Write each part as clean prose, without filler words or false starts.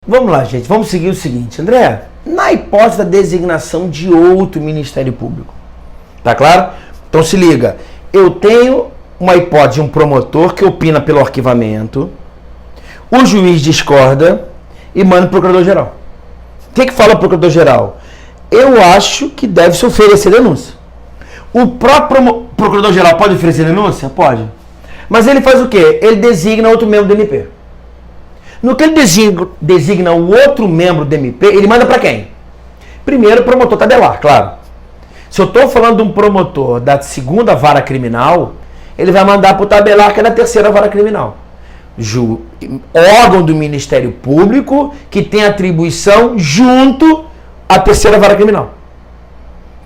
Vamos lá, gente. Vamos seguir o seguinte. André, na hipótese da designação de outro Ministério Público. Tá claro? Então se liga. Eu tenho uma hipótese de um promotor que opina pelo arquivamento, o juiz discorda e manda o procurador-geral. O que fala o procurador-geral? Eu acho que deve se oferecer denúncia. O próprio procurador-geral pode oferecer denúncia? Pode. Mas ele faz o quê? Ele designa outro membro do MP. No que ele designa o outro membro do MP, ele manda para quem? Primeiro, o promotor tabelar, claro. Se eu estou falando de um promotor da 2ª vara criminal, ele vai mandar para o tabelar, que é da 3ª vara criminal. Órgão do Ministério Público que tem atribuição junto à 3ª vara criminal.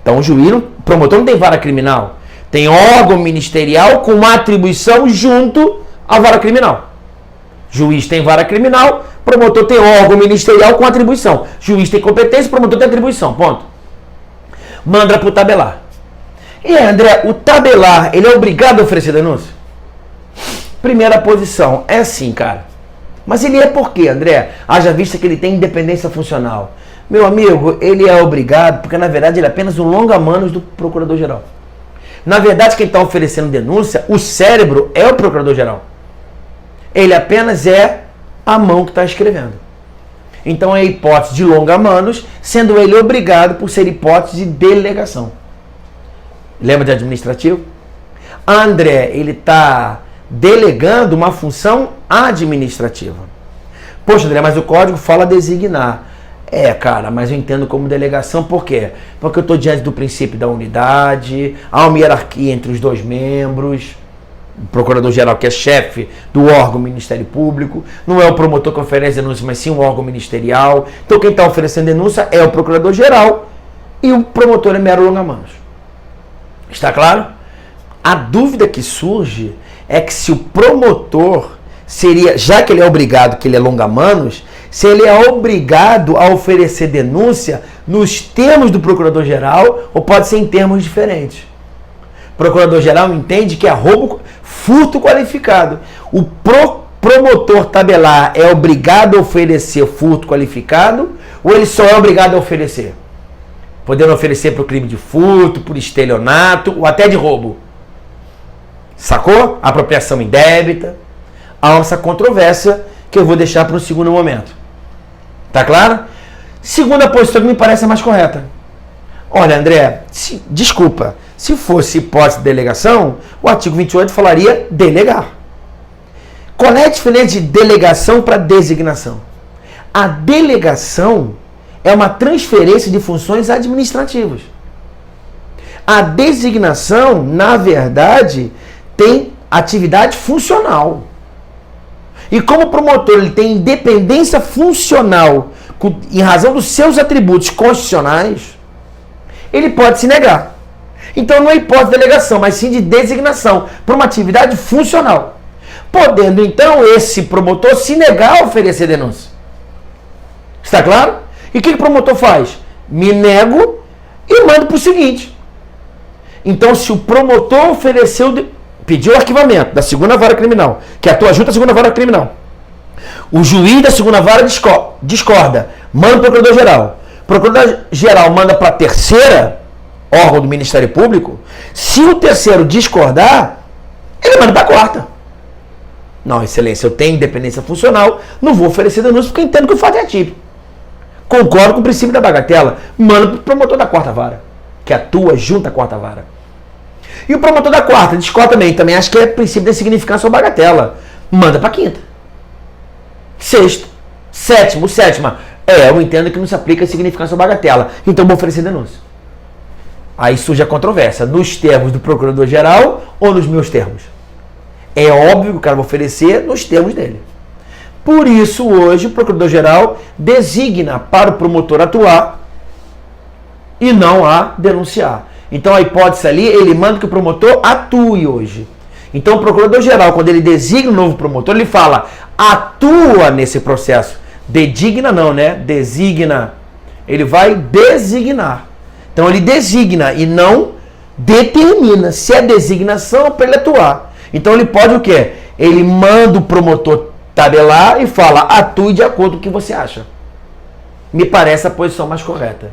Então o promotor não tem vara criminal, tem órgão ministerial com uma atribuição junto à vara criminal. Juiz tem vara criminal, promotor tem órgão ministerial com atribuição. Juiz tem competência, promotor tem atribuição. Ponto. Manda para o tabelar. E André, o tabelar, ele é obrigado a oferecer denúncia? Primeira posição, é assim, cara. Mas ele é por quê, André? Haja vista que ele tem independência funcional. Meu amigo, ele é obrigado porque, na verdade, ele é apenas um longa-manos do procurador-geral. Na verdade, quem está oferecendo denúncia, o cérebro é o procurador-geral. Ele apenas é a mão que está escrevendo. Então é hipótese de longa-manos, sendo ele obrigado por ser hipótese de delegação. Lembra de administrativo? André, ele está delegando uma função administrativa. Poxa, André, mas o código fala designar. É, cara, mas eu entendo como delegação, por quê? Porque eu estou diante do princípio da unidade, há uma hierarquia entre os dois membros. O procurador-geral, que é chefe do órgão Ministério Público, não é o promotor que oferece denúncia, mas sim um órgão ministerial. Então quem está oferecendo denúncia é o procurador-geral e o promotor é mero longa-manos. Está claro? A dúvida que surge é que se o promotor seria, já que ele é obrigado, que ele é longa-manos, se ele é obrigado a oferecer denúncia nos termos do procurador-geral ou pode ser em termos diferentes. O procurador-geral entende que é furto qualificado. O promotor tabelar é obrigado a oferecer furto qualificado ou ele só é obrigado a oferecer? Podendo oferecer para o crime de furto, por estelionato ou até de roubo. Sacou? Apropriação indébita. Há essa controvérsia que eu vou deixar para um segundo momento. Tá claro? Segunda posição que me parece a mais correta. Olha, André, desculpa. Se fosse hipótese de delegação, o artigo 28 falaria delegar. Qual é a diferença de delegação para designação? A delegação é uma transferência de funções administrativas. A designação, na verdade, tem atividade funcional. E como o promotor ele tem independência funcional em razão dos seus atributos constitucionais, ele pode se negar. Então não é hipótese de delegação, mas sim de designação para uma atividade funcional. Podendo então esse promotor se negar a oferecer denúncia. Está claro? E o que o promotor faz? Me nego e mando para o seguinte. Então se o promotor pediu arquivamento da 2ª vara criminal, que atua junto à 2ª vara criminal, o juiz da 2ª vara discorda, manda para o procurador-geral. O procurador-geral manda para a 3ª órgão do Ministério Público. Se o 3º discordar, ele manda para a 4ª. Não, excelência, eu tenho independência funcional, não vou oferecer denúncia porque entendo que o fato é atípico. Concordo com o princípio da bagatela, manda para o promotor da 4ª vara, que atua junto à 4ª vara. E o promotor da 4ª discorda também acho que é princípio de significância ou bagatela, manda para a 5ª. 6º, 7º, 7ª. Eu entendo que não se aplica a significância ou bagatela, então vou oferecer denúncia. Aí surge a controvérsia, nos termos do procurador-geral ou nos meus termos? É óbvio que o cara vai oferecer nos termos dele. Por isso, hoje, o procurador-geral designa para o promotor atuar e não a denunciar. Então, a hipótese ali, ele manda que o promotor atue hoje. Então, o procurador-geral, quando ele designa um novo promotor, ele fala, atua nesse processo. Designa não, né? Designa. Ele vai designar. Então ele designa e não determina. Se é designação, é para ele atuar. Então ele pode o quê? Ele manda o promotor tabelar e fala, atue de acordo com o que você acha. Me parece a posição mais correta.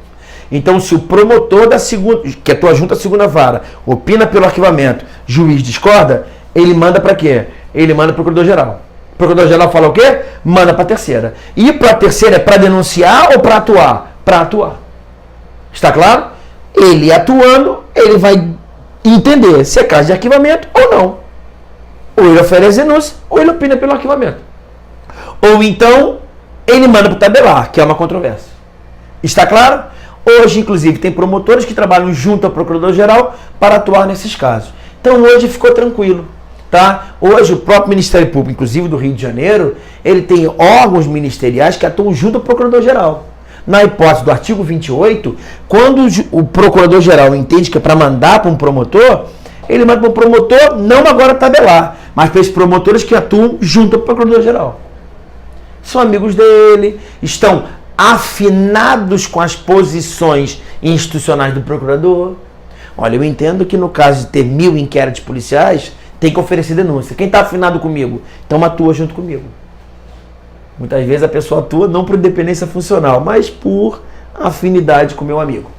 Então, se o promotor da segunda, que atua junto à segunda vara, opina pelo arquivamento, juiz discorda, ele manda para quê? Ele manda para o procurador-geral. O procurador-geral fala o quê? Manda para a terceira. E para a terceira é para denunciar ou para atuar? Para atuar. Está claro? Ele atuando, ele vai entender se é caso de arquivamento ou não. Ou ele oferece denúncia, ou ele opina pelo arquivamento. Ou então, ele manda para o tabelar, que é uma controvérsia. Está claro? Hoje, inclusive, tem promotores que trabalham junto ao Procurador-Geral para atuar nesses casos. Então, hoje ficou tranquilo, tá? Hoje, o próprio Ministério Público, inclusive do Rio de Janeiro, ele tem órgãos ministeriais que atuam junto ao Procurador-Geral. Na hipótese do artigo 28, quando o Procurador-Geral entende que é para mandar para um promotor, ele manda para o promotor, não agora tabelar, mas para esses promotores que atuam junto ao Procurador-Geral. São amigos dele, estão afinados com as posições institucionais do procurador. Olha, eu entendo que no caso de ter 1000 inquéritos policiais, tem que oferecer denúncia. Quem está afinado comigo? Então atua junto comigo. Muitas vezes a pessoa atua não por independência funcional, mas por afinidade com o meu amigo.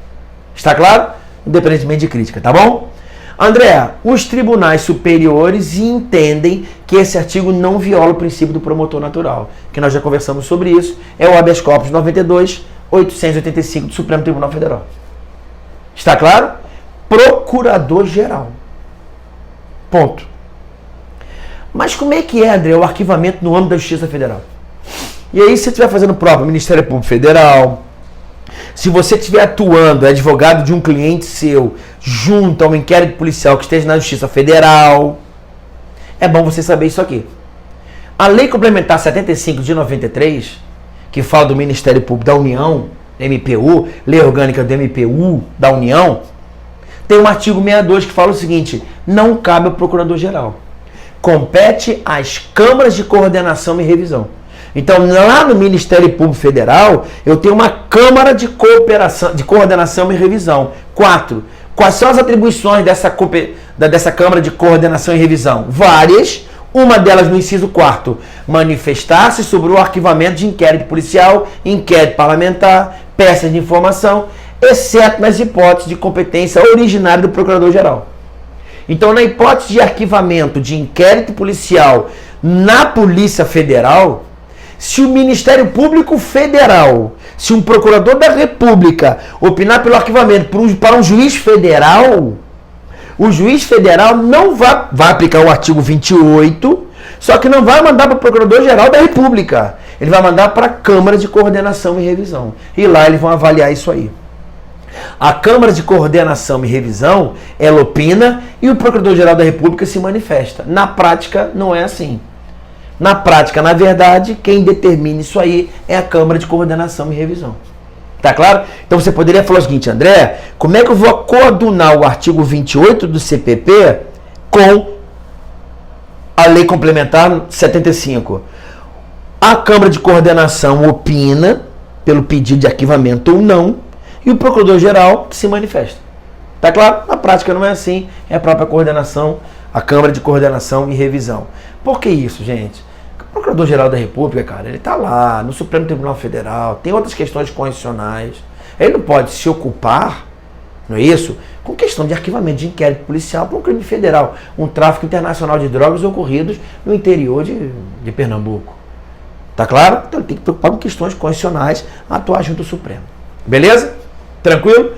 Está claro? Independentemente de crítica, tá bom? André, os tribunais superiores entendem que esse artigo não viola o princípio do promotor natural, que nós já conversamos sobre isso, é o habeas corpus 92.885 do Supremo Tribunal Federal. Está claro? Procurador-geral. Ponto. Mas como é que é, André, o arquivamento no âmbito da Justiça Federal? E aí, se você estiver fazendo prova no Ministério Público Federal, se você estiver atuando, é advogado de um cliente seu, junto a um inquérito policial que esteja na Justiça Federal, é bom você saber isso aqui. A Lei Complementar 75 de 93, que fala do Ministério Público da União, MPU, Lei Orgânica do MPU da União, tem um artigo 62 que fala o seguinte: não cabe ao Procurador-Geral. Compete às câmaras de coordenação e revisão. Então, lá no Ministério Público Federal, eu tenho uma Câmara de Coordenação e Revisão. 4. Quais são as atribuições dessa Câmara de Coordenação e Revisão? Várias. Uma delas no inciso 4. Manifestar-se sobre o arquivamento de inquérito policial, inquérito parlamentar, peças de informação, exceto nas hipóteses de competência originária do Procurador-Geral. Então, na hipótese de arquivamento de inquérito policial na Polícia Federal, se o Ministério Público Federal, se um procurador da República opinar pelo arquivamento para um juiz federal, o juiz federal não vai aplicar o artigo 28, só que não vai mandar para o Procurador-Geral da República. Ele vai mandar para a Câmara de Coordenação e Revisão. E lá eles vão avaliar isso aí. A Câmara de Coordenação e Revisão, ela opina e o Procurador-Geral da República se manifesta. Na prática, não é assim. Na prática, na verdade, quem determina isso aí é a Câmara de Coordenação e Revisão. Tá claro? Então você poderia falar o seguinte: André, como é que eu vou coadunar o artigo 28 do CPP com a Lei Complementar 75? A Câmara de Coordenação opina pelo pedido de arquivamento ou não, e o Procurador-Geral se manifesta. Tá claro? Na prática não é assim, é a própria coordenação, a Câmara de Coordenação e Revisão. Por que isso, gente? O Procurador-Geral da República, cara, ele tá lá no Supremo Tribunal Federal, tem outras questões constitucionais. Ele não pode se ocupar, não é isso, com questão de arquivamento de inquérito policial para um crime federal, um tráfico internacional de drogas ocorridos no interior de Pernambuco. Tá claro? Então ele tem que preocupar com questões constitucionais, atuar junto ao Supremo. Beleza? Tranquilo?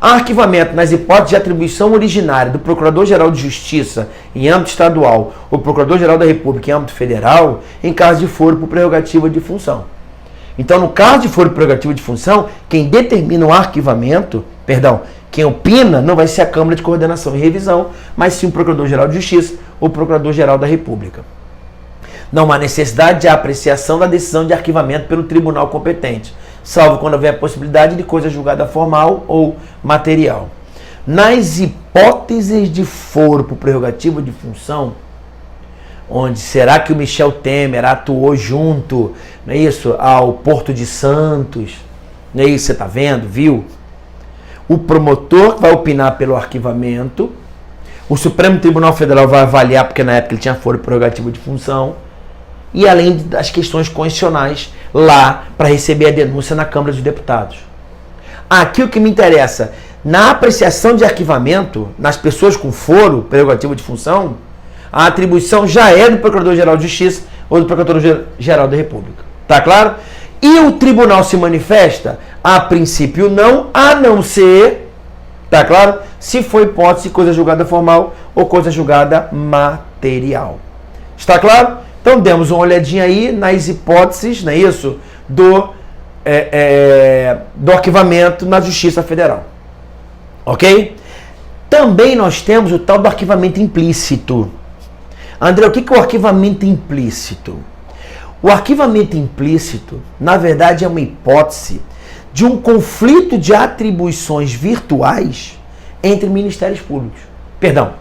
Arquivamento nas hipóteses de atribuição originária do Procurador-Geral de Justiça em âmbito estadual ou Procurador-Geral da República em âmbito federal, em caso de foro por prerrogativa de função. Então, no caso de foro por prerrogativa de função, quem determina o arquivamento, quem opina não vai ser a Câmara de Coordenação e Revisão, mas sim o Procurador-Geral de Justiça ou o Procurador-Geral da República. Não há necessidade de apreciação da decisão de arquivamento pelo tribunal competente, salvo quando houver a possibilidade de coisa julgada formal ou material. Nas hipóteses de foro por prerrogativa de função, onde será que o Michel Temer atuou junto, não é isso, ao Porto de Santos, não é isso, você está vendo, viu? o promotor vai opinar pelo arquivamento, o Supremo Tribunal Federal vai avaliar, porque na época ele tinha foro prerrogativo de função, e além das questões constitucionais lá para receber a denúncia na Câmara dos Deputados. Aqui o que me interessa, na apreciação de arquivamento, nas pessoas com foro prerrogativo de função, a atribuição já é do Procurador-Geral de Justiça ou do Procurador-Geral da República. Tá claro? E o tribunal se manifesta? A princípio não, a não ser, tá claro? Se for hipótese, coisa julgada formal ou coisa julgada material. Está claro? Então demos uma olhadinha aí nas hipóteses, não é isso? Do arquivamento na Justiça Federal. Ok? Também nós temos o tal do arquivamento implícito. André, o que é o arquivamento implícito? O arquivamento implícito, na verdade, é uma hipótese de um conflito de atribuições virtuais entre ministérios públicos. Perdão,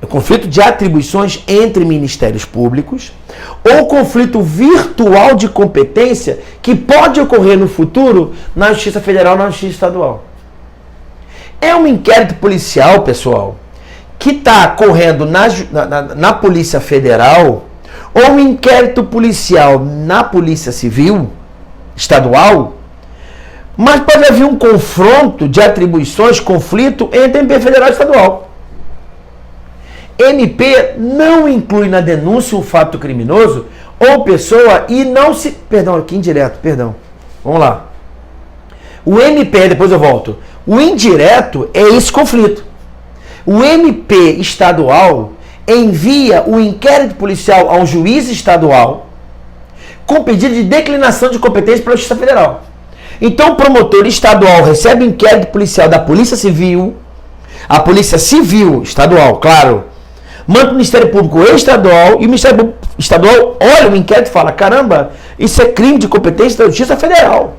conflito de atribuições entre ministérios públicos ou conflito virtual de competência que pode ocorrer no futuro na Justiça Federal ou na Justiça Estadual. É um inquérito policial, pessoal, que está correndo na Polícia Federal ou um inquérito policial na Polícia Civil Estadual, mas pode haver um confronto de atribuições, conflito entre MP Federal e Estadual. MP não inclui na denúncia um fato criminoso ou pessoa e não se... Perdão, aqui indireto, perdão. Vamos lá. O MP, depois eu volto. O indireto é esse conflito. O MP estadual envia o inquérito policial a um juiz estadual com pedido de declinação de competência para a Justiça Federal. Então o promotor estadual recebe o inquérito policial da Polícia Civil, a Polícia Civil estadual, claro, manda para o Ministério Público Estadual e o Ministério Público Estadual olha o inquérito e fala: caramba, isso é crime de competência da Justiça Federal.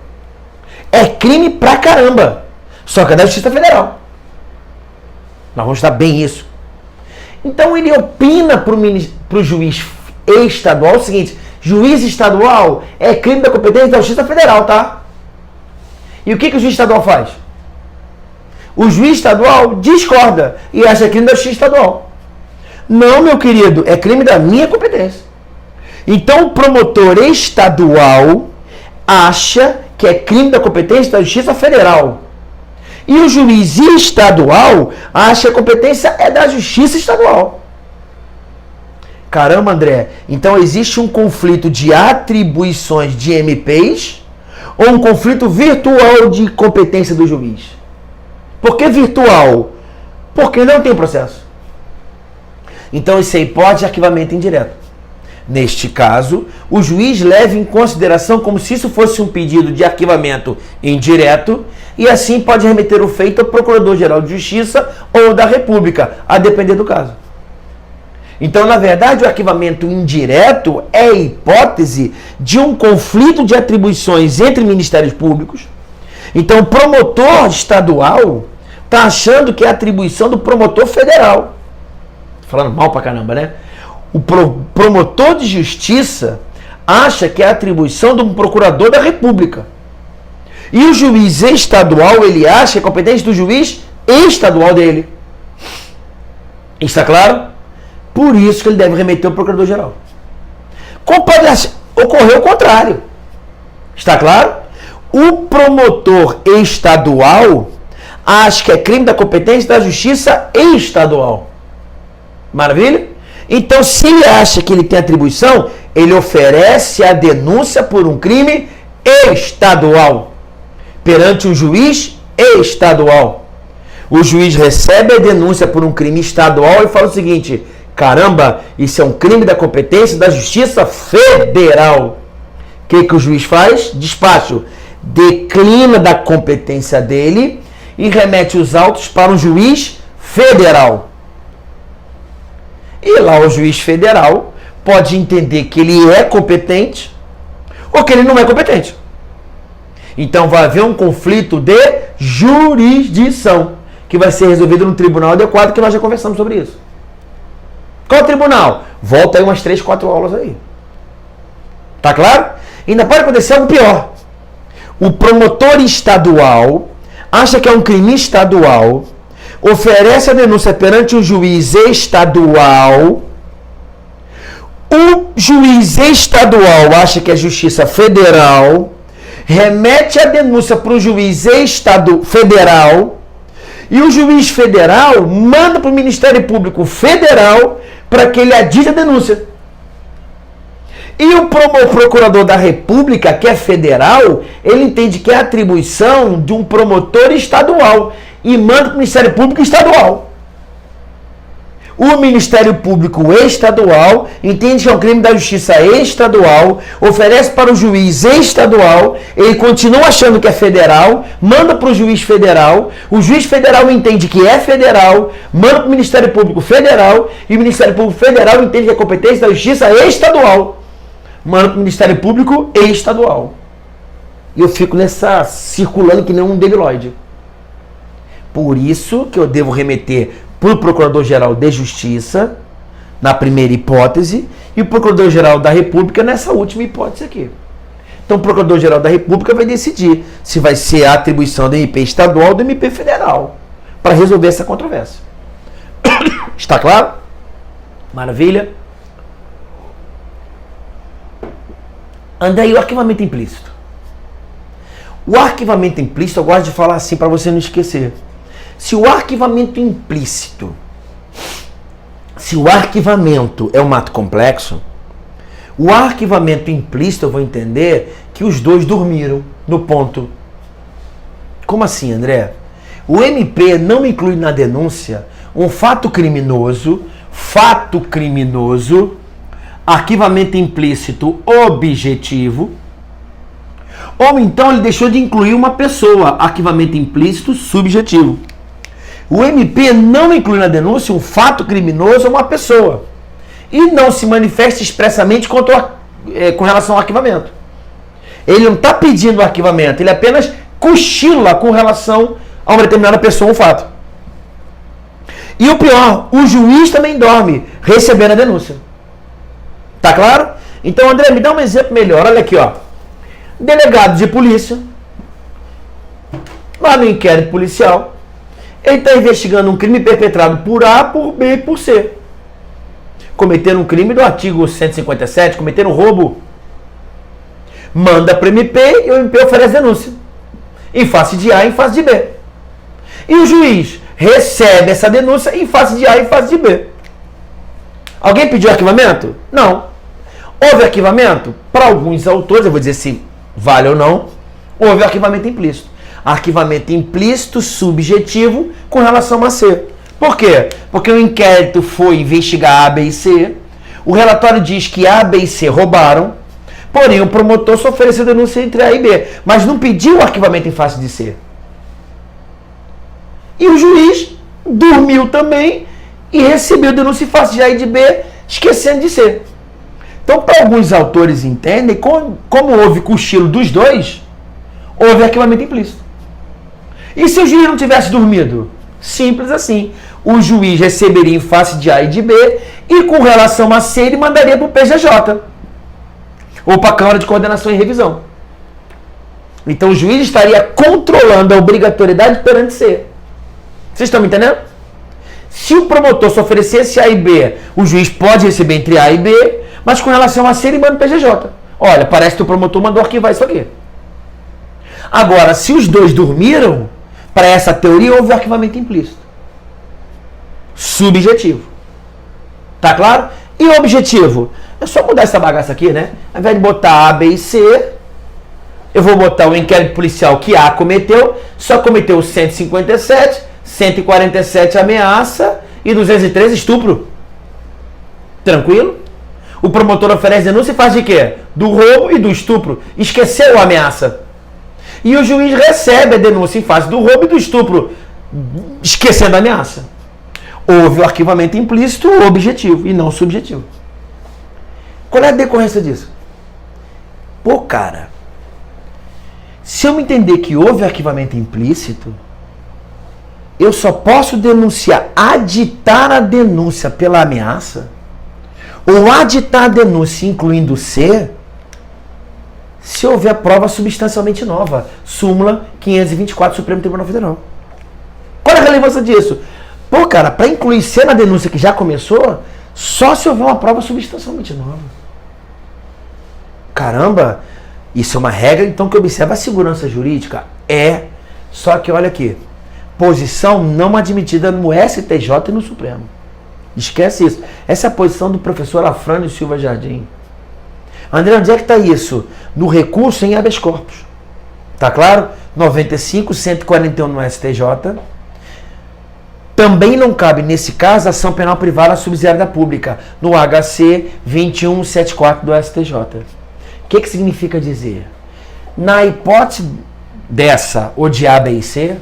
É crime pra caramba. Só que é da Justiça Federal. Nós vamos estar bem isso. Então ele opina para o juiz estadual o seguinte: juiz estadual é crime da competência da Justiça Federal, tá? E o que o juiz estadual faz? O juiz estadual discorda e acha crime da Justiça Estadual. Não, meu querido, é crime da minha competência. Então o promotor estadual acha que é crime da competência da Justiça Federal. E o juiz estadual acha que a competência é da Justiça Estadual. Caramba, André, então existe um conflito de atribuições de MPs ou um conflito virtual de competência do juiz? Por que virtual? Porque não tem processo. Então isso aí pode arquivamento indireto. Neste caso, o juiz leva em consideração como se isso fosse um pedido de arquivamento indireto e assim pode remeter o feito ao Procurador-Geral de Justiça ou da República, a depender do caso. Então, na verdade, o arquivamento indireto é a hipótese de um conflito de atribuições entre ministérios públicos. Então, o promotor estadual está achando que é atribuição do promotor federal. Falando mal pra caramba, né? O promotor de justiça acha que é atribuição de um procurador da República. E o juiz estadual, ele acha que é competência do juiz estadual dele. Está claro? Por isso que ele deve remeter ao procurador-geral. Como pode ocorrer o contrário? Está claro? O promotor estadual acha que é crime da competência da justiça estadual. Maravilha? Então, se ele acha que ele tem atribuição, ele oferece a denúncia por um crime estadual perante um juiz estadual. O juiz recebe a denúncia por um crime estadual e fala o seguinte: caramba, isso é um crime da competência da Justiça Federal. O que o juiz faz? Despacho. Declina da competência dele e remete os autos para um juiz federal. E lá o juiz federal pode entender que ele é competente ou que ele não é competente. Então vai haver um conflito de jurisdição que vai ser resolvido no tribunal adequado, que nós já conversamos sobre isso. Qual tribunal? Volta aí umas 3, 4 aulas aí. Tá claro? Ainda pode acontecer algo pior. O promotor estadual acha que é um crime estadual, oferece a denúncia perante um juiz estadual, o juiz estadual acha que é justiça federal, remete a denúncia para o juiz federal, e o juiz federal manda para o Ministério Público Federal para que ele adite a denúncia. E o procurador da República, que é federal, ele entende que é atribuição de um promotor estadual e manda para o Ministério Público Estadual. O Ministério Público Estadual entende que é um crime da Justiça Estadual, oferece para o juiz estadual, ele continua achando que é federal, manda para o juiz federal entende que é federal, manda para o Ministério Público Federal, e o Ministério Público Federal entende que é competência da Justiça Estadual, manda para o Ministério Público Estadual. E eu fico nessa, circulando que nem um debiloide. Por isso que eu devo remeter para o Procurador-Geral de Justiça, na primeira hipótese, e o Procurador-Geral da República nessa última hipótese aqui. Então o Procurador-Geral da República vai decidir se vai ser a atribuição do MP estadual ou do MP federal, para resolver essa controvérsia. Está claro? Maravilha? Anda aí o arquivamento implícito. O arquivamento implícito, eu gosto de falar assim para você não esquecer. Se o arquivamento implícito, se o arquivamento é um ato complexo, o arquivamento implícito eu vou entender que os dois dormiram no ponto. Como assim, André? O MP não inclui na denúncia um fato criminoso, arquivamento implícito objetivo, ou então ele deixou de incluir uma pessoa, arquivamento implícito subjetivo. O MP não inclui na denúncia um fato criminoso ou uma pessoa. E não se manifesta expressamente com relação ao arquivamento. Ele não está pedindo o arquivamento, ele apenas cochila com relação a uma determinada pessoa ou um fato. E o pior, o juiz também dorme recebendo a denúncia. Tá claro? Então, André, me dá um exemplo melhor. Olha aqui, ó. Delegado de polícia, lá no inquérito policial, ele está investigando um crime perpetrado por A, por B e por C. Cometeram um crime do artigo 157, cometeram um roubo. Manda para o MP e o MP oferece denúncia. Em face de A e em face de B. E o juiz recebe essa denúncia em face de A e em face de B. Alguém pediu arquivamento? Não. Houve arquivamento? Para alguns autores, eu vou dizer se vale ou não, houve arquivamento implícito. Arquivamento implícito subjetivo com relação a C. Por quê? Porque o inquérito foi investigar A, B e C. O relatório diz que A, B e C roubaram. Porém, o promotor só ofereceu denúncia entre A e B, mas não pediu o arquivamento em face de C. E o juiz dormiu também e recebeu denúncia em face de A e de B, esquecendo de C. Então, para alguns autores entendem, como houve cochilo dos dois, houve arquivamento implícito. E se o juiz não tivesse dormido? Simples assim. O juiz receberia em face de A e de B e com relação a C ele mandaria para o PGJ. Ou para a Câmara de Coordenação e Revisão. Então o juiz estaria controlando a obrigatoriedade perante C. Vocês estão me entendendo? Se o promotor só oferecesse A e B, o juiz pode receber entre A e B, mas com relação a C ele manda o PGJ. Olha, parece que o promotor mandou arquivar isso aqui. Agora, se os dois dormiram, para essa teoria houve arquivamento implícito. Subjetivo. Tá claro? E o objetivo? É só mudar essa bagaça aqui, né? Ao invés de botar A, B e C, eu vou botar o inquérito policial que A cometeu, só cometeu 157, 147 ameaça e 213 estupro. Tranquilo? O promotor oferece denúncia e faz de quê? Do roubo e do estupro. Esqueceu a ameaça. E o juiz recebe a denúncia em face do roubo e do estupro, esquecendo a ameaça. Houve o arquivamento implícito objetivo e não subjetivo. Qual é a decorrência disso? Pô, cara, se eu me entender que houve arquivamento implícito, eu só posso denunciar, aditar a denúncia pela ameaça, ou aditar a denúncia incluindo C, se houver prova substancialmente nova. Súmula 524 do Supremo Tribunal Federal. Qual é a relevância disso? Pô, cara, para incluir C na denúncia que já começou, só se houver uma prova substancialmente nova. Caramba, isso é uma regra, então, que observa a segurança jurídica? Só que olha aqui, posição não admitida no STJ e no Supremo. Esquece isso. Essa é a posição do professor Afrânio Silva Jardim. André, onde é que está isso? No recurso em habeas corpus. Tá claro? 95, 141 no STJ. Também não cabe, nesse caso, ação penal privada subsidiária da pública, no HC 2174 do STJ. O que significa dizer? Na hipótese dessa, ou de A, B e C,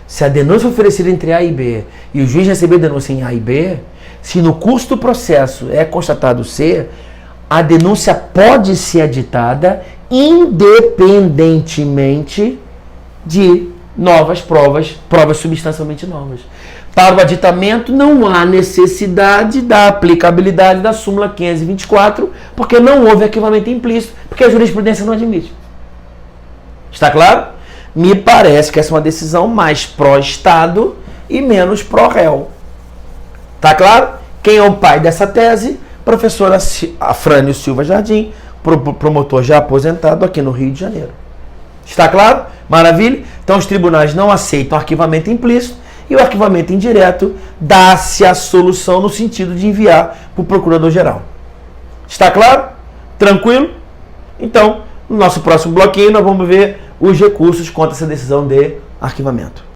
se a denúncia oferecida entre A e B e o juiz receber denúncia em A e B, se no curso do processo é constatado C, a denúncia pode ser aditada independentemente de novas provas substancialmente novas. Para o aditamento, não há necessidade da aplicabilidade da súmula 524, porque não houve arquivamento implícito, porque a jurisprudência não admite. Está claro? Me parece que essa é uma decisão mais pró-Estado e menos pró-réu. Está claro? Quem é o pai dessa tese? Professora Afrânio Silva Jardim, promotor já aposentado aqui no Rio de Janeiro. Está claro? Maravilha? Então os tribunais não aceitam arquivamento implícito e o arquivamento indireto dá-se a solução no sentido de enviar para o Procurador-Geral. Está claro? Tranquilo? Então, no nosso próximo bloquinho nós vamos ver os recursos contra essa decisão de arquivamento.